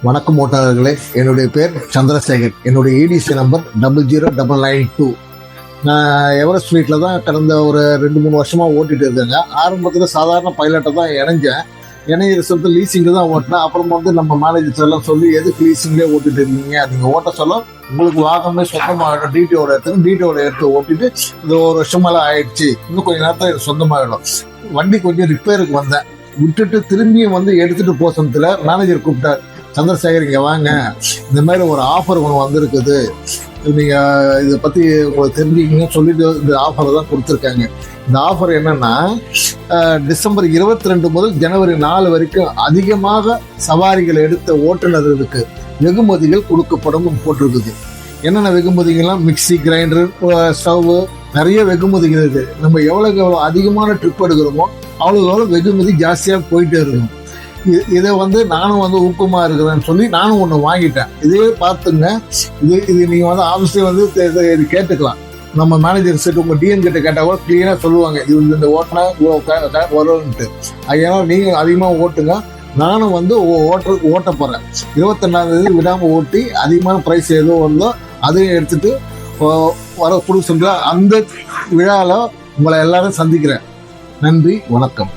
வணக்கம் ஓட்டாளர்களே, என்னுடைய பேர் சந்திரசேகர். என்னுடைய EDC நம்பர் 00992. நான் எவரெஸ்ட் ஸ்ட்ரீட்டில் தான் கடந்த ஒரு 2-3 வருஷமாக ஓட்டிகிட்டு இருக்கேங்க. ஆரம்பத்தில் சாதாரண பைலட்டை தான் இணைஞ்சேன். இணையிற சொல்லிட்டு லீசிங்கில் தான் ஓட்டினேன். அப்புறம் நம்ம மேனேஜர்ஸ் எல்லாம் சொல்லி எதுக்கு லீசிங்லேயே ஓட்டிட்டு இருக்கீங்க, நீங்கள் ஓட்ட சொல்ல உங்களுக்கு வாகனமே சொந்தமாகிடும், டிடிஓட எடுத்து ஓட்டிட்டு இந்த 1 வருஷம் மேலே ஆயிடுச்சு, இன்னும் கொஞ்சம் நேரத்தில் இது சொந்தமாகிடும். வண்டி கொஞ்சம் ரிப்பேருக்கு வந்தேன், விட்டுட்டு திரும்பியும் எடுத்துகிட்டு போக சமயத்தில் மேனேஜர் கூப்பிட்டார், சந்திரசேகர் இங்கே வாங்க, இந்த மாதிரி ஒரு ஆஃபர் ஒன்று வந்திருக்குது, நீங்கள் இதை பற்றி உங்களுக்கு தெரிஞ்சுக்கிங்கன்னு சொல்லிட்டு இந்த ஆஃபரை தான் கொடுத்துருக்காங்க. இந்த ஆஃபர் என்னன்னா, டிசம்பர் 22 முதல் ஜனவரி 4 வரைக்கும் அதிகமாக சவாரிகள் எடுத்த ஓட்டுநர்களுக்கு வெகுமதிகள் கொடுக்கப்படும் போட்டிருக்குது. என்னென்ன வெகுமதிகள்லாம், மிக்சி, கிரைண்டர், ஸ்டவ், நிறைய வெகுமதிகள் இருக்குது. நம்ம எவ்வளோ அதிகமான ட்ரிப் எடுக்கிறோமோ அவ்வளோ வெகுமதி ஜாஸ்தியாக போயிட்டே இருக்கும். இதை நானும் ஊக்கமாக இருக்கிறேன்னு சொல்லி நானும் ஒன்று வாங்கிட்டேன். இதே பார்த்துங்க, இது நீங்கள் ஆஃபீஸ்லேயே இது கேட்டுக்கலாம். நம்ம மேனேஜர் செட் உங்கள் டிஎன் கிட்ட கேட்டால் கூட கிளீனாக சொல்லுவாங்க, இது இந்த ஓட்டினா வரும்ன்ட்டு. ஏன்னா நீங்கள் அதிகமாக ஓட்டுங்க, நானும் ஓட்ட போகிறேன். 21ஆம் விடாமல் ஓட்டி அதிகமான ப்ரைஸ் ஏதோ வந்தோ அதையும் எடுத்துகிட்டு வர புதுசுங்களா அந்த விழாவில் உங்களை எல்லாரும் சந்திக்கிறேன். நன்றி, வணக்கம்.